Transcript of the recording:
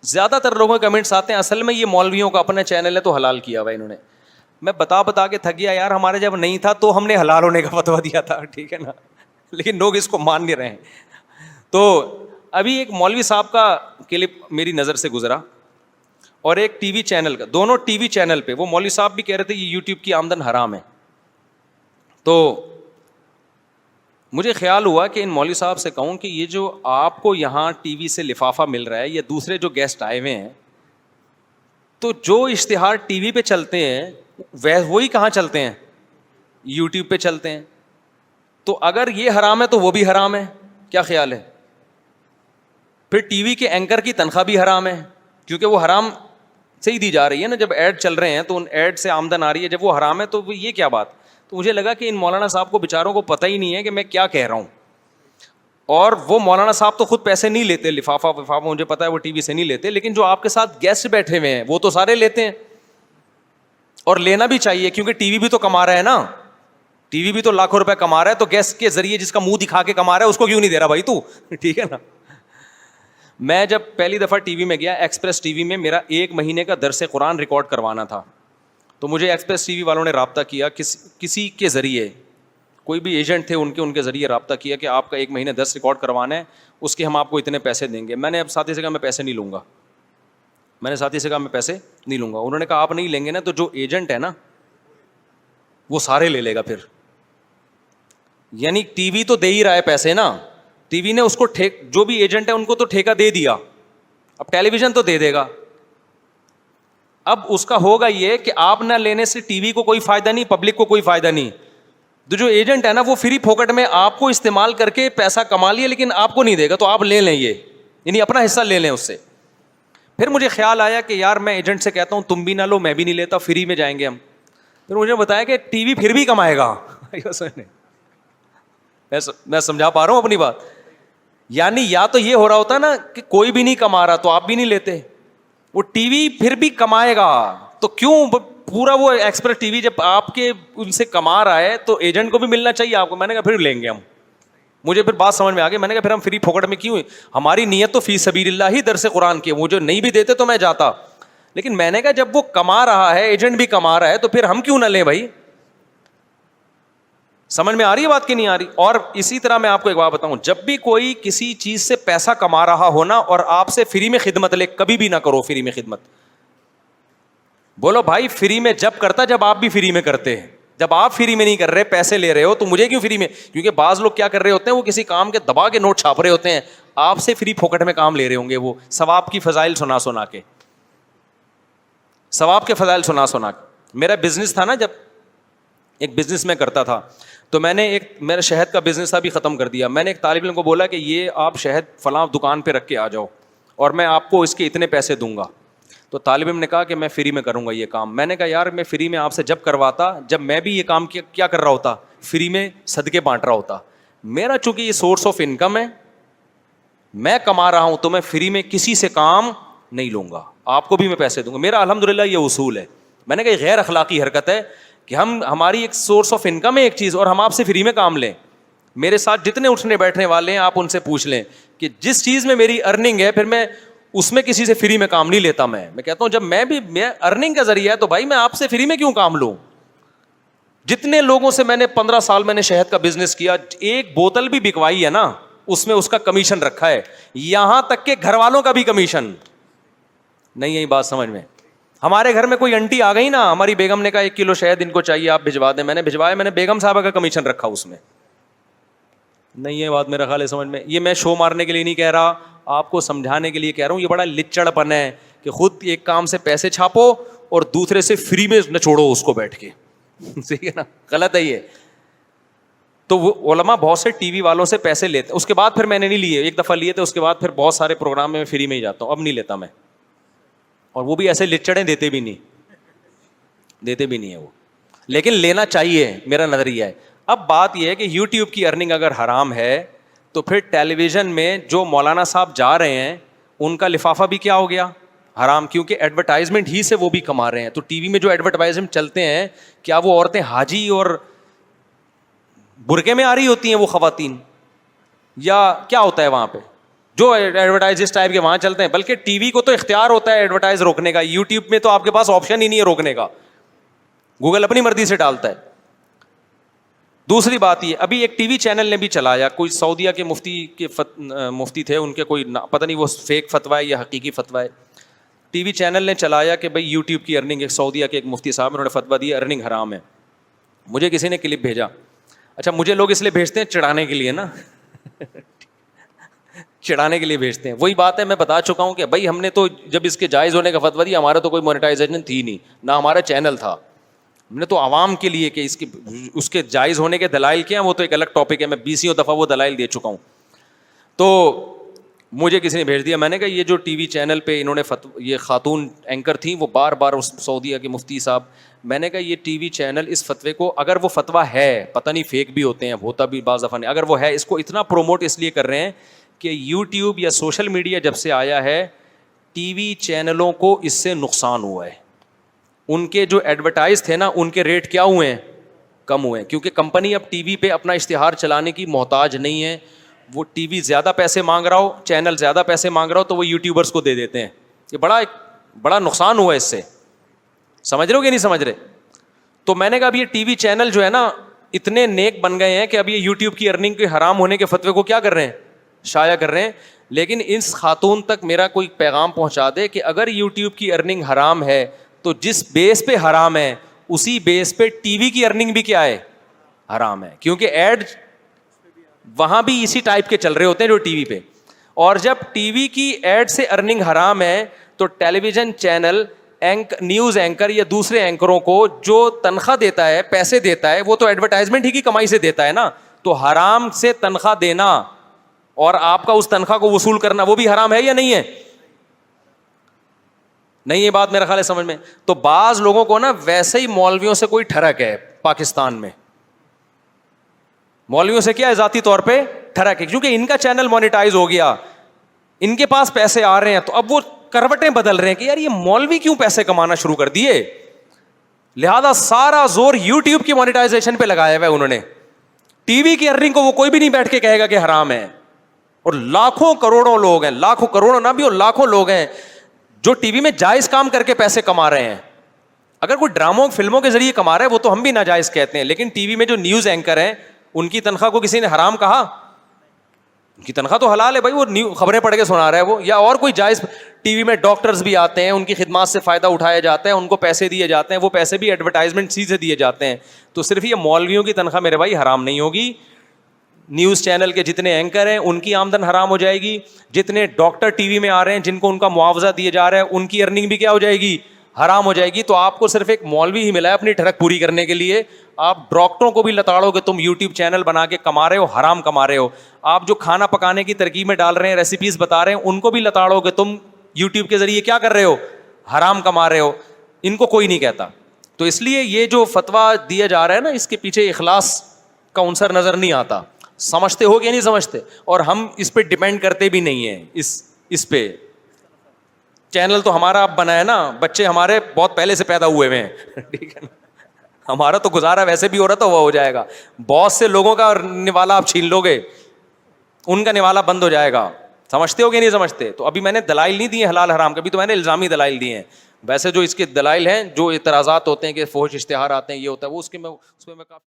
زیادہ تر لوگوں کے کمنٹس آتے ہیں اصل میں یہ مولویوں کا اپنا چینل ہے تو حلال کیا ہوا انہوں نے. میں بتا کے تھک گیا یار, ہمارے جب نہیں تھا تو ہم نے حلال ہونے کا فتویٰ دیا تھا, ٹھیک ہے نا, لیکن لوگ اس کو مان نہیں رہے ہیں. تو ابھی ایک مولوی صاحب کا کلپ میری نظر سے گزرا اور ایک ٹی وی چینل کا, دونوں ٹی وی چینل پہ وہ مولوی صاحب بھی کہہ رہے تھے یہ یوٹیوب کی آمدن حرام ہے. تو مجھے خیال ہوا کہ ان مولوی صاحب سے کہوں کہ یہ جو آپ کو یہاں ٹی وی سے لفافہ مل رہا ہے, یا دوسرے جو گیسٹ آئے ہوئے ہیں, تو جو اشتہار ٹی وی پہ چلتے ہیں وہی کہاں چلتے ہیں, یوٹیوب پہ چلتے ہیں. تو اگر یہ حرام ہے تو وہ بھی حرام ہے, کیا خیال ہے؟ پھر ٹی وی کے اینکر کی تنخواہ بھی حرام ہے, کیونکہ وہ حرام سے ہی دی جا رہی ہے نا. جب ایڈ چل رہے ہیں تو ان ایڈ سے آمدن آ رہی ہے, جب وہ حرام ہے تو یہ کیا بات. تو مجھے لگا کہ ان مولانا صاحب کو بیچاروں کو پتہ ہی نہیں ہے کہ میں کیا کہہ رہا ہوں. اور وہ مولانا صاحب تو خود پیسے نہیں لیتے, لفافہ وفافہ مجھے پتا ہے وہ ٹی وی سے نہیں لیتے, لیکن جو آپ کے ساتھ گیسٹ بیٹھے ہوئے ہیں وہ تو سارے لیتے ہیں, اور لینا بھی چاہیے کیونکہ ٹی وی بھی تو کما رہا ہے نا, ٹی وی بھی تو لاکھوں روپے کما رہا ہے, تو گیسٹ کے ذریعے جس کا منہ دکھا کے کما رہا ہے اس کو کیوں نہیں دے رہا بھائی تو, ٹھیک ہے نا. میں جب پہلی دفعہ ٹی وی میں گیا, ایکسپریس ٹی وی میں میرا 1 مہینے کا درس قرآن ریکارڈ کروانا تھا, تو مجھے ایکسپریس ٹی وی والوں نے رابطہ کیا, کسی کے ذریعے, کوئی بھی ایجنٹ تھے ان کے ذریعے رابطہ کیا کہ آپ کا 1 مہینے درس ریکارڈ کروانا ہے, اس کے ہم آپ کو اتنے پیسے دیں گے. میں نے اب ساتھی سے کہا میں پیسے نہیں لوں گا, انہوں نے کہا آپ نہیں لیں گے نا تو جو ایجنٹ ہے نا وہ سارے لے لے گا پھر. یعنی ٹی وی تو دے ہی رہا ہے پیسے نا, ٹی وی نے اس کو جو بھی ایجنٹ ہے ان کو تو ٹھیکہ دے دیا, اب ٹیلی ویژن تو دے دے گا. اب اس کا ہوگا یہ کہ آپ نہ لینے سے ٹی وی کو کوئی فائدہ نہیں, پبلک کو کوئی فائدہ نہیں. تو جو ایجنٹ ہے نا وہ فری پھوکٹ میں آپ کو استعمال کر کے پیسہ کما لیے, لیکن آپ کو نہیں دے گا, تو آپ لے لیں یہ, یعنی اپنا حصہ لے لیں اس سے. پھر مجھے خیال آیا کہ یار میں ایجنٹ سے کہتا ہوں تم بھی نہ لو میں بھی نہیں لیتا, فری میں جائیں گے ہم. پھر مجھے بتایا کہ ٹی وی پھر بھی کمائے گا. میں سمجھا پا رہا ہوں اپنی بات. یعنی یا تو یہ ہو رہا ہوتا نا کہ کوئی بھی نہیں کما رہا تو آپ بھی نہیں لیتے, وہ ٹی وی پھر بھی کمائے گا, تو کیوں پورا وہ ایکسپریس ٹی وی جب آپ کے ان سے کما رہا ہے تو ایجنٹ کو بھی ملنا چاہیے آپ کو. میں نے کہا پھر لیں گے ہم. مجھے پھر بات سمجھ میں آ گئی, میں نے کہا پھر ہم فری پھوکٹ میں کیوں, ہماری نیت تو فی سبیل اللہ ہی درس قرآن کی, وہ جو نہیں بھی دیتے تو میں جاتا, لیکن میں نے کہا جب وہ کما رہا ہے, ایجنٹ بھی کما رہا ہے, تو پھر ہم کیوں نہ لیں بھائی. سمجھ میں آ رہی ہے بات کی نہیں آ رہی. اور اسی طرح میں آپ کو ایک بات بتاؤں, جب بھی کوئی کسی چیز سے پیسہ کما رہا ہو نا اور آپ سے فری میں خدمت لے, کبھی بھی نہ کرو فری میں خدمت. بولو بھائی فری میں جب کرتا جب آپ بھی فری میں کرتے ہیں, جب آپ فری میں نہیں کر رہے پیسے لے رہے ہو تو مجھے کیوں فری میں. کیونکہ بعض لوگ کیا کر رہے ہوتے ہیں, وہ کسی کام کے دبا کے نوٹ چھاپ رہے ہوتے ہیں, آپ سے فری پھوکٹ میں کام لے رہے ہوں گے, وہ ثواب کی فضائل سنا کے, ثواب کے فضائل سنا کے. میرا بزنس تھا نا, جب ایک بزنس میں کرتا تھا, تو میں نے میرا شہد کا بزنس تھا بھی ختم کر دیا. میں نے ایک طالب علم کو بولا کہ یہ آپ شہد فلاں دکان پہ رکھ کے آ جاؤ اور میں آپ کو اس کے اتنے پیسے دوں گا. تو طالب علم نے کہا کہ میں فری میں کروں گا یہ کام. میں نے کہا یار میں فری میں آپ سے جب کرواتا, جب میں بھی یہ کام کیا کر رہا ہوتا, فری میں صدقے بانٹ رہا ہوتا. میرا چونکہ یہ سورس آف انکم ہے, میں کما رہا ہوں, تو میں فری میں کسی سے کام نہیں لوں گا, آپ کو بھی میں پیسے دوں گا. میرا الحمدللہ یہ اصول ہے. میں نے کہا یہ غیر اخلاقی حرکت ہے کہ ہماری ایک سورس آف انکم ہے ایک چیز, اور ہم آپ سے فری میں کام لیں. میرے ساتھ جتنے اٹھنے بیٹھنے والے ہیں آپ ان سے پوچھ لیں کہ جس چیز میں میری ارننگ ہے, پھر میں اس میں کسی سے فری میں کام نہیں لیتا. میں کہتا ہوں جب میں ارننگ کا ذریعہ ہے تو بھائی میں آپ سے فری میں کیوں کام لوں. جتنے لوگوں سے میں نے 15 سال میں نے شہد کا بزنس کیا, ایک بوتل بھی بکوائی ہے نا اس میں اس کا کمیشن رکھا ہے, یہاں تک کہ گھر والوں کا بھی کمیشن. نہیں یہی بات سمجھ میں. ہمارے گھر میں کوئی انٹی آ گئی نا, ہماری بیگم نے کہا 1 کلو شہد ان کو چاہیے آپ بھجوا دیں, میں نے بھجوایا, میں نے بیگم صاحبہ کا کمیشن رکھا اس میں. نہیں یہ بات میرا خیال ہے سمجھ میں. یہ میں شو مارنے کے لیے نہیں کہہ رہا, آپ کو سمجھانے کے لیے کہہ رہا ہوں. یہ بڑا لچڑ پن ہے کہ خود ایک کام سے پیسے چھاپو اور دوسرے سے فری میں نچوڑو اس کو بیٹھ کے, ٹھیک ہے نا, غلط ہے یہ. تو وہ علماء بہت سے ٹی وی والوں سے پیسے لیتے, اس کے بعد پھر میں نے نہیں لیے, 1 دفعہ لیے تھے, اس کے بعد پھر بہت سارے پروگرام میں فری میں ہی جاتا ہوں, اب نہیں لیتا میں. اور وہ بھی ایسے لچڑیں دیتے بھی نہیں ہیں وہ, لیکن لینا چاہیے, میرا نظریہ ہے. اب بات یہ ہے کہ یوٹیوب کی ارننگ اگر حرام ہے تو پھر ٹیلی ویژن میں جو مولانا صاحب جا رہے ہیں ان کا لفافہ بھی کیا ہو گیا, حرام, کیونکہ ایڈورٹائزمنٹ ہی سے وہ بھی کما رہے ہیں. تو ٹی وی میں جو ایڈورٹائزمنٹ چلتے ہیں, کیا وہ عورتیں حاجی اور برقعے میں آ رہی ہوتی ہیں وہ خواتین, یا کیا ہوتا ہے وہاں پہ؟ جو ایڈورٹائز اس ٹائپ کے وہاں چلتے ہیں. بلکہ ٹی وی کو تو اختیار ہوتا ہے ایڈورٹائز روکنے کا, یوٹیوب میں تو آپ کے پاس آپشن ہی نہیں ہے روکنے کا, گوگل اپنی مرضی سے ڈالتا ہے. دوسری بات یہ, ابھی ایک ٹی وی چینل نے بھی چلایا, کوئی سعودیہ کے مفتی تھے, ان کے کوئی پتہ نہیں وہ فیک فتویٰ ہے یا حقیقی فتویٰ ہے, ٹی وی چینل نے چلایا کہ بھائی یوٹیوب کی ارننگ, ایک سعودیہ کے ایک مفتی صاحب انہوں نے فتویٰ دیا ارننگ حرام ہے. مجھے کسی نے کلپ بھیجا. اچھا مجھے لوگ اس لیے بھیجتے ہیں چڑھانے کے لیے نا, چڑھانے کے لیے بھیجتے ہیں. وہی بات ہے, میں بتا چکا ہوں کہ بھائی ہم نے تو جب اس کے جائز ہونے کا فتویٰ دیا, ہمارا تو کوئی مونیٹائزیشن تھی نہیں, نہ ہمارا چینل تھا. ہم نے تو عوام کے لیے کہ اس کے جائز ہونے کے دلائل کیا ہیں وہ تو ایک الگ ٹاپک ہے, میں 20 دفعہ وہ دلائل دے چکا ہوں. تو مجھے کسی نے بھیج دیا, میں نے کہا یہ جو ٹی وی چینل پہ انہوں نے یہ خاتون اینکر تھیں, وہ بار بار اس سعودیہ کے مفتی صاحب, میں نے کہا یہ ٹی وی چینل اس فتوے کو, اگر وہ فتویٰ ہے, پتہ نہیں فیک بھی ہوتے ہیں, ہوتا بھی بعض دفعہ نہیں, اگر وہ ہے, اس کو اتنا پروموٹ اس لیے کر رہے ہیں کہ یوٹیوب یا سوشل میڈیا جب سے آیا ہے ٹی وی چینلوں کو اس سے نقصان ہوا ہے. ان کے جو ایڈورٹائز تھے نا, ان کے ریٹ کیا ہوئے ہیں, کم ہوئے ہیں, کیونکہ کمپنی اب ٹی وی پہ اپنا اشتہار چلانے کی محتاج نہیں ہے. وہ ٹی وی زیادہ پیسے مانگ رہا ہو, چینل زیادہ پیسے مانگ رہا ہو, تو وہ یوٹیوبرس کو دے دیتے ہیں. یہ بڑا نقصان ہوا ہے اس سے, سمجھ رہے ہو کہ نہیں سمجھ رہے؟ تو میں نے کہا اب یہ ٹی وی چینل جو ہے نا اتنے نیک بن گئے ہیں کہ اب یہ یوٹیوب کی ارننگ کے حرام ہونے کے فتوے کو کیا کر رہے ہیں, شائع کر رہے ہیں. لیکن اس خاتون تک میرا کوئی پیغام پہنچا دے کہ اگر یوٹیوب کی ارننگ حرام ہے تو جس بیس پہ حرام ہے اسی بیس پہ ٹی وی کی ارننگ بھی کیا ہے, حرام ہے. کیونکہ ایڈ وہاں بھی اسی ٹائپ کے چل رہے ہوتے ہیں جو ٹی وی پہ. اور جب ٹی وی کی ایڈ سے ارننگ حرام ہے تو ٹیلی ویژن چینل نیوز اینکر یا دوسرے اینکروں کو جو تنخواہ دیتا ہے, پیسے دیتا ہے, وہ تو ایڈورٹائزمنٹ ہی کی کمائی سے دیتا ہے نا. تو حرام سے تنخواہ دینا اور آپ کا اس تنخواہ کو وصول کرنا وہ بھی حرام ہے یا نہیں ہے؟ نہیں, یہ بات میرا خیال ہے سمجھ میں. تو بعض لوگوں کو نا ویسے ہی مولویوں سے کوئی ٹھڑک ہے پاکستان میں, مولویوں سے کیا ہے ذاتی طور پہ ٹھڑک ہے, کیونکہ ان کا چینل مونیٹائز ہو گیا, ان کے پاس پیسے آ رہے ہیں, تو اب وہ کروٹیں بدل رہے ہیں کہ یار یہ مولوی کیوں پیسے کمانا شروع کر دیے, لہذا سارا زور یوٹیوب کی مونیٹائزیشن پہ لگایا ہوا ہے انہوں نے. ٹی وی کی ارننگ کو وہ کوئی بھی نہیں بیٹھ کے کہے گا کہ حرام ہے. اور لاکھوں کروڑوں لوگ ہیں, لاکھوں کروڑوں نہ بھی, اور لاکھوں لوگ ہیں جو ٹی وی میں جائز کام کر کے پیسے کما رہے ہیں. اگر کوئی ڈراموں فلموں کے ذریعے کما رہا ہے وہ تو ہم بھی ناجائز کہتے ہیں, لیکن ٹی وی میں جو نیوز اینکر ہیں ان کی تنخواہ کو کسی نے حرام کہا؟ ان کی تنخواہ تو حلال ہے بھائی, وہ خبریں پڑھ کے سنا رہا ہے وہ, یا اور کوئی جائز. ٹی وی میں ڈاکٹرز بھی آتے ہیں, ان کی خدمات سے فائدہ اٹھایا جاتا ہے, ان کو پیسے دیے جاتے ہیں, وہ پیسے بھی ایڈورٹائزمنٹ سے دیے جاتے ہیں. تو صرف یہ مولویوں کی تنخواہ میرے بھائی حرام نہیں ہوگی, نیوز چینل کے جتنے اینکر ہیں ان کی آمدن حرام ہو جائے گی, جتنے ڈاکٹر ٹی وی میں آ رہے ہیں جن کو ان کا معاوضہ دیا جا رہا ہے ان کی ارننگ بھی کیا ہو جائے گی, حرام ہو جائے گی. تو آپ کو صرف ایک مولوی ہی ملا ہے اپنی ٹھڑک پوری کرنے کے لیے. آپ ڈاکٹروں کو بھی لتاڑو کہ تم یوٹیوب چینل بنا کے کما رہے ہو, حرام کما رہے ہو. آپ جو کھانا پکانے کی ترکیب میں ڈال رہے ہیں, ریسیپیز بتا رہے ہیں, ان کو بھی لتاڑو کہ تم یوٹیوب کے ذریعے کیا کر رہے ہو, حرام کما رہے ہو. ان کو کوئی نہیں کہتا. تو اس لیے یہ جو فتویٰ دیا جا رہا ہے نا, اس کے پیچھے اخلاص کا عنصر نظر نہیں آتا. سمجھتے ہو کہ نہیں سمجھتے؟ اور ہم اس پہ ڈیپینڈ کرتے بھی نہیں ہیں. اس پہ چینل تو ہمارا اب بنا ہے نا, بچے ہمارے بہت پہلے سے پیدا ہوئے ہیں, ٹھیک ہے نا, ہمارا تو گزارا ویسے بھی ہو رہا تھا, وہ ہو جائے گا. بہت سے لوگوں کا نوالا آپ چھین لو گے, ان کا نوالا بند ہو جائے گا. سمجھتے ہو کہ نہیں سمجھتے؟ تو ابھی میں نے دلائل نہیں دیے حلال حرام, کبھی تو میں نے الزامی دلائل دیے ہیں. ویسے جو اس کے دلائل ہیں, جو اعتراضات ہوتے ہیں کہ فحش اشتہار آتے ہیں, یہ ہوتا ہے, وہ اس میں کافی